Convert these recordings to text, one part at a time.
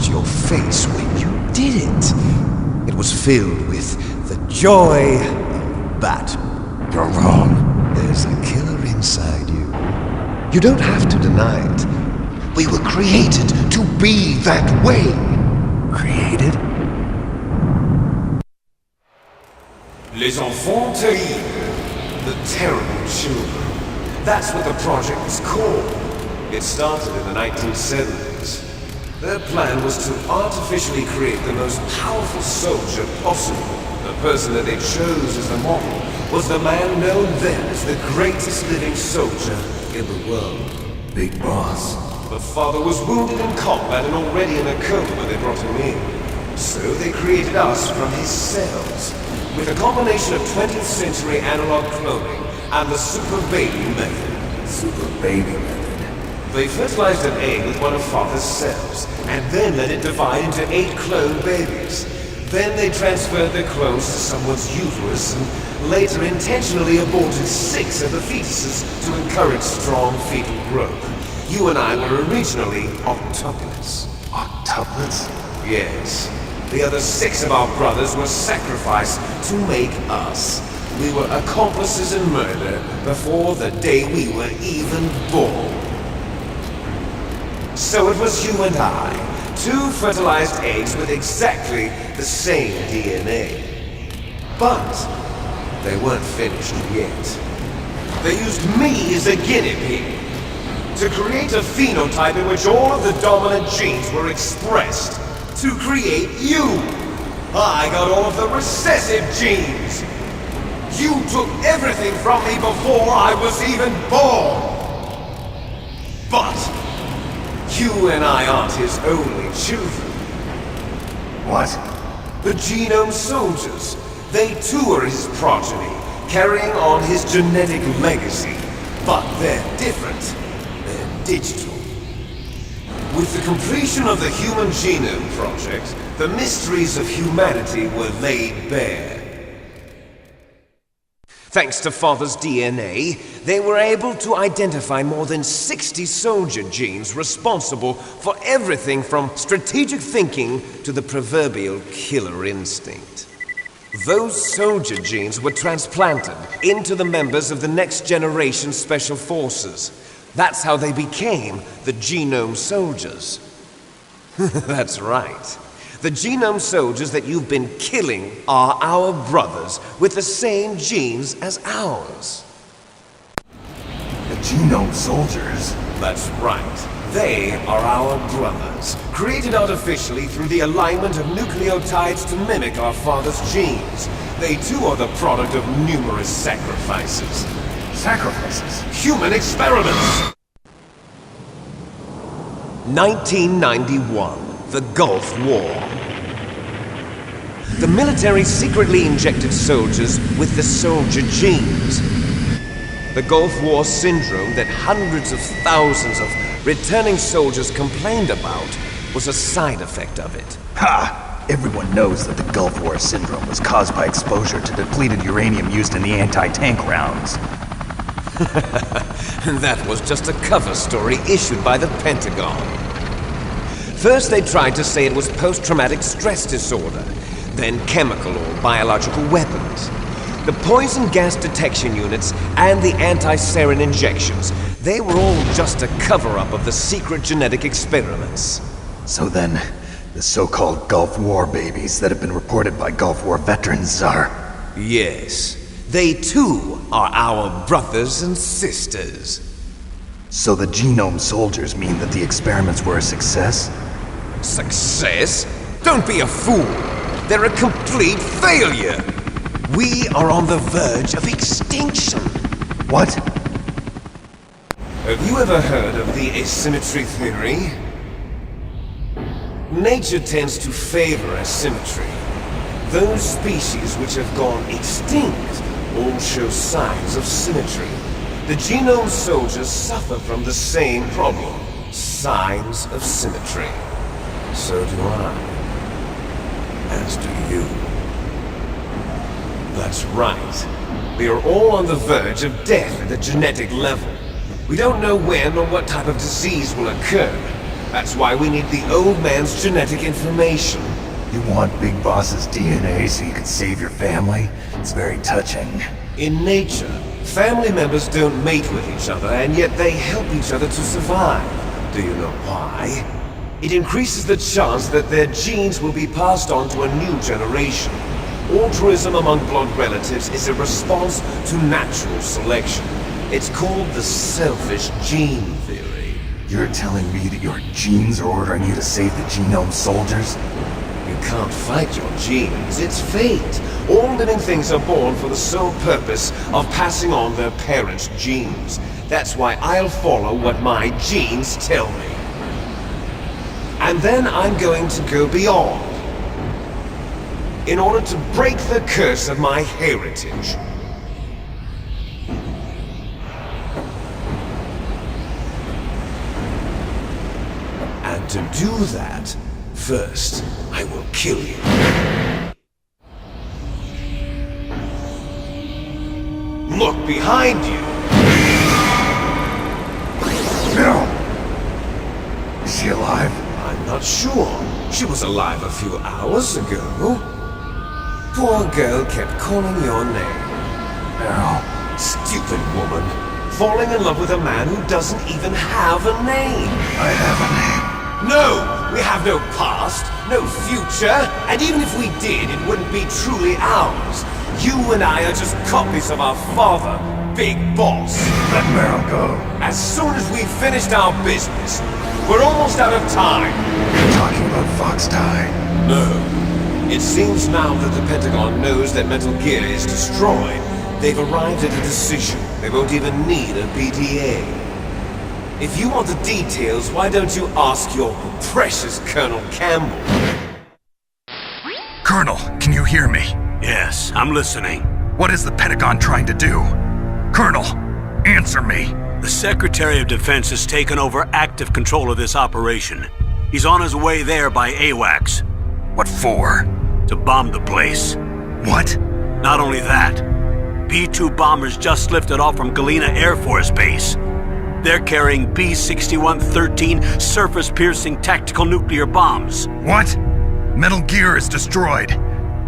your face when you did it. It was filled with the joy of battle. You're wrong. There's a killer inside you. You don't have to deny it. We were created to be that way. Created? Les enfants terribles. The terrible children. That's what the project was called. It started in the 1970s. Their plan was to artificially create the most powerful soldier possible. The person that they chose as the model was the man known then as the greatest living soldier in the world. Big Boss. The father was wounded in combat and already in a coma when they brought him in. So they created us from his cells, with a combination of 20th century analog cloning and the super baby method. Super baby method. They fertilized an egg with one of father's cells, and then let it divide into 8 clone babies. Then they transferred the clones to someone's uterus, and later intentionally aborted 6 of the fetuses to encourage strong fetal growth. You and I were originally octuplets. Octuplets? Yes. The other 6 of our brothers were sacrificed to make us. We were accomplices in murder before the day we were even born. So it was you and I, 2 fertilized eggs with exactly the same DNA. But they weren't finished yet. They used me as a guinea pig to create a phenotype in which all of the dominant genes were expressed to create you. I got all of the recessive genes. You took everything from me before I was even born. But you and I aren't his only children. What? The Genome Soldiers. They too are his progeny, carrying on his genetic legacy. But they're different. They're digital. With the completion of the Human Genome Project, the mysteries of humanity were laid bare. Thanks to Father's DNA, they were able to identify more than 60 soldier genes responsible for everything from strategic thinking to the proverbial killer instinct. Those soldier genes were transplanted into the members of the next generation Special Forces. That's how they became the Genome Soldiers. That's right. The Genome Soldiers that you've been killing are our brothers with the same genes as ours. The Genome Soldiers? That's right. They are our brothers, created artificially through the alignment of nucleotides to mimic our father's genes. They too are the product of numerous sacrifices. Sacrifices? Human experiments! 1991. The Gulf War. The military secretly injected soldiers with the soldier genes. The Gulf War syndrome that hundreds of thousands of returning soldiers complained about was a side effect of it. Ha! Everyone knows that the Gulf War syndrome was caused by exposure to depleted uranium used in the anti-tank rounds. That was just a cover story issued by the Pentagon. First they tried to say it was post-traumatic stress disorder, then chemical or biological weapons. The poison gas detection units and the anti-sarin injections, they were all just a cover-up of the secret genetic experiments. So then, the so-called Gulf War babies that have been reported by Gulf War veterans are... Yes, they too are our brothers and sisters. So the Genome Soldiers mean that the experiments were a success? Success? Don't be a fool! They're a complete failure! We are on the verge of extinction! What? Have you ever heard of the asymmetry theory? Nature tends to favor asymmetry. Those species which have gone extinct all show signs of symmetry. The Genome Soldiers suffer from the same problem. Signs of symmetry. So do I. As do you. That's right. We are all on the verge of death at the genetic level. We don't know when or what type of disease will occur, That's why we need the old man's genetic information. You want Big Boss's DNA so you can save your family? It's very touching. In nature, family members don't mate with each other, and yet they help each other to survive. Do you know why? It increases the chance that their genes will be passed on to a new generation. Altruism among blood relatives is a response to natural selection. It's called the selfish gene theory. You're telling me that your genes are ordering you to save the genome soldiers? You can't fight your genes, it's fate. All living things are born for the sole purpose of passing on their parents' genes. That's why I'll follow what my genes tell me. And then I'm going to go beyond, in order to break the curse of my heritage. And to do that, first, I will kill you. Look behind you! No! Is she alive? I'm not sure. She was alive a few hours ago. Poor girl kept calling your name. No. Stupid woman. Falling in love with a man who doesn't even have a name. I have a name. No! We have no past, no future, and even if we did, it wouldn't be truly ours. You and I are just copies of our father, Big Boss. Let Meryl go. As soon as we've finished our business, we're almost out of time. You're talking about Fox Die. No. It seems now that the Pentagon knows that Metal Gear is destroyed. They've arrived at a decision. They won't even need a BTA. If you want the details, why don't you ask your precious Colonel Campbell? Colonel, can you hear me? Yes, I'm listening. What is the Pentagon trying to do? Colonel, answer me. The Secretary of Defense has taken over active control of this operation. He's on his way there by AWACS. What for? To bomb the place. What? Not only that, B-2 bombers just lifted off from Galena Air Force Base. They're carrying B-6113 surface-piercing tactical nuclear bombs. What? Metal Gear is destroyed.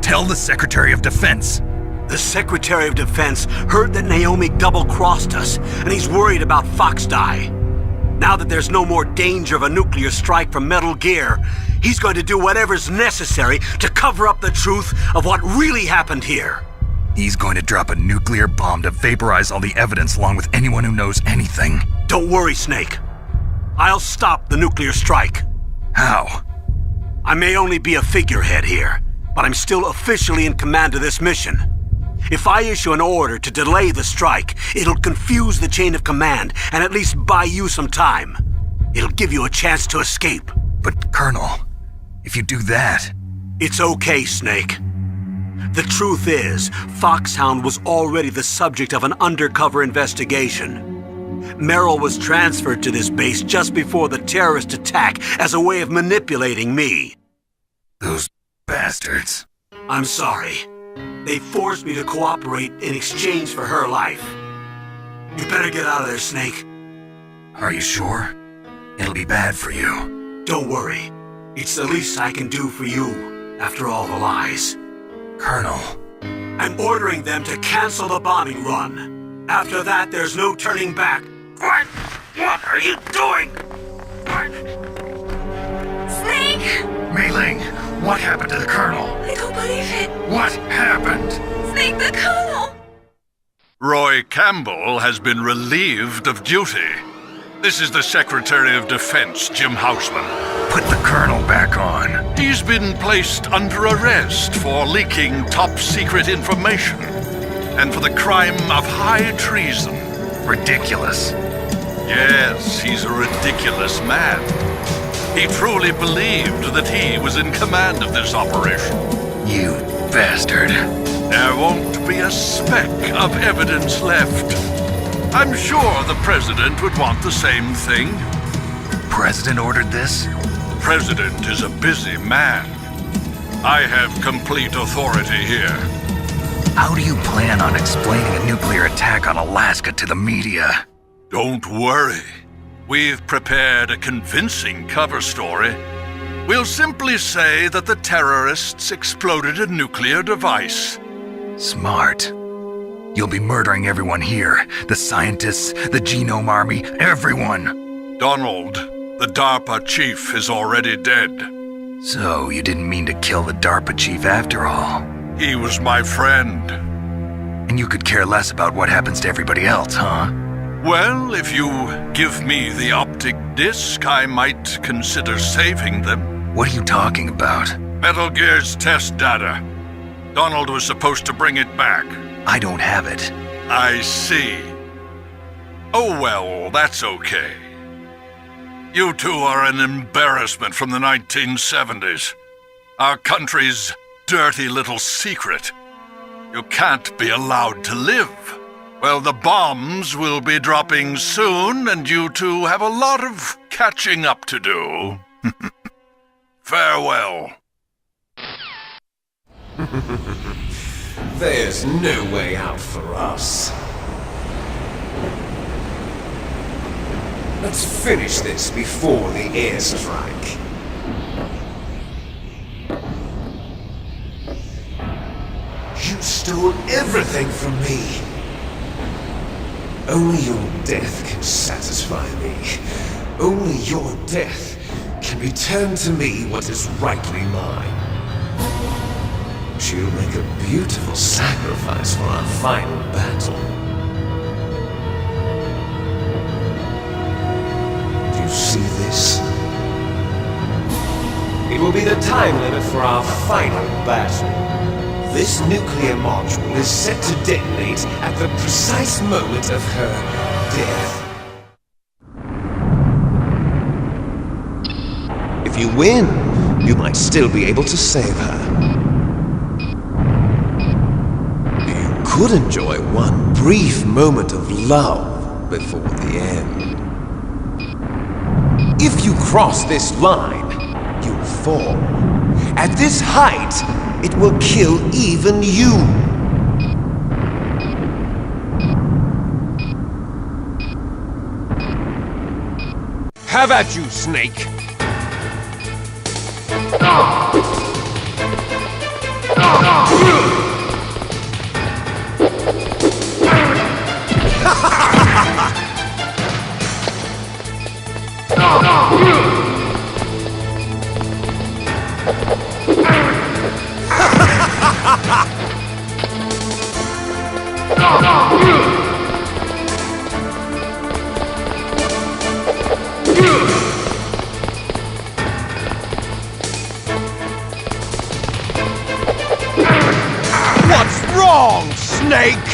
Tell the Secretary of Defense. The Secretary of Defense heard that Naomi double-crossed us, and he's worried about Fox Die. Now that there's no more danger of a nuclear strike from Metal Gear, he's going to do whatever's necessary to cover up the truth of what really happened here. He's going to drop a nuclear bomb to vaporize all the evidence along with anyone who knows anything. Don't worry, Snake. I'll stop the nuclear strike. How? I may only be a figurehead here, but I'm still officially in command of this mission. If I issue an order to delay the strike, it'll confuse the chain of command and at least buy you some time. It'll give you a chance to escape. But, Colonel, if you do that... It's okay, Snake. The truth is, Foxhound was already the subject of an undercover investigation. Meryl was transferred to this base just before the terrorist attack as a way of manipulating me. Those bastards. I'm sorry. They forced me to cooperate in exchange for her life. You better get out of there, Snake. Are you sure? It'll be bad for you. Don't worry. It's the least I can do for you, after all the lies. Colonel. I'm ordering them to cancel the bombing run. After that, there's no turning back. What? What are you doing? What? Snake! Mei-Ling, what happened to the Colonel? I don't believe it. What happened? Snake the Colonel! Roy Campbell has been relieved of duty. This is the Secretary of Defense, Jim Houseman. Put the Colonel back on. He's been placed under arrest for leaking top-secret information and for the crime of high treason. Ridiculous. Yes, he's a ridiculous man. He truly believed that he was in command of this operation. You bastard. There won't be a speck of evidence left. I'm sure the President would want the same thing. President ordered this? The President is a busy man. I have complete authority here. How do you plan on explaining a nuclear attack on Alaska to the media? Don't worry. We've prepared a convincing cover story. We'll simply say that the terrorists exploded a nuclear device. Smart. You'll be murdering everyone here. The scientists, the genome army, everyone. Donald, the DARPA chief, is already dead. So, you didn't mean to kill the DARPA chief after all. He was my friend. And you could care less about what happens to everybody else, huh? Well, if you give me the optic disc, I might consider saving them. What are you talking about? Metal Gear's test data. Donald was supposed to bring it back. I don't have it. I see. Oh well, that's okay. You two are an embarrassment from the 1970s. Our country's dirty little secret. You can't be allowed to live. Well, the bombs will be dropping soon, and you two have a lot of catching up to do. Farewell. There's no way out for us. Let's finish this before the airstrike. You stole everything from me. Only your death can satisfy me. Only your death can return to me what is rightly mine. She'll make a beautiful sacrifice for our final battle. Do you see this? It will be the time limit for our final battle. This nuclear module is set to detonate at the precise moment of her death. If you win, you might still be able to save her. You could enjoy one brief moment of love before the end. If you cross this line, you'll fall. At this height, it will kill even you. Have at you, Snake. What's wrong, Snake?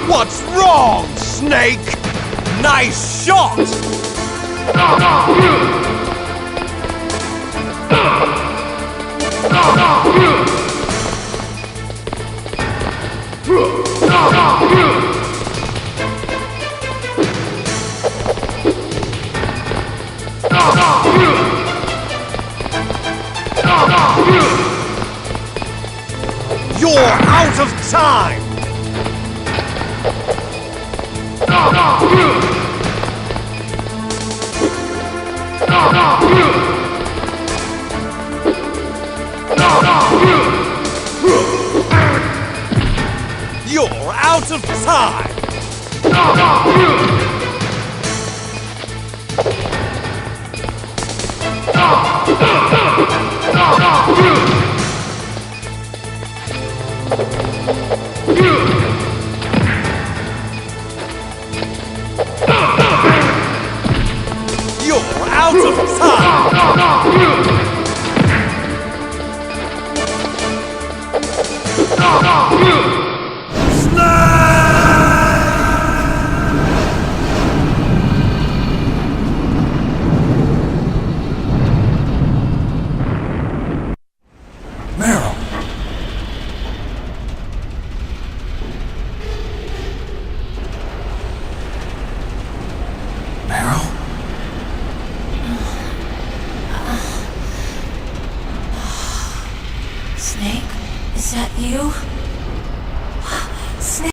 What's wrong, Snake? Nice shot! You're out of time! You're out of time!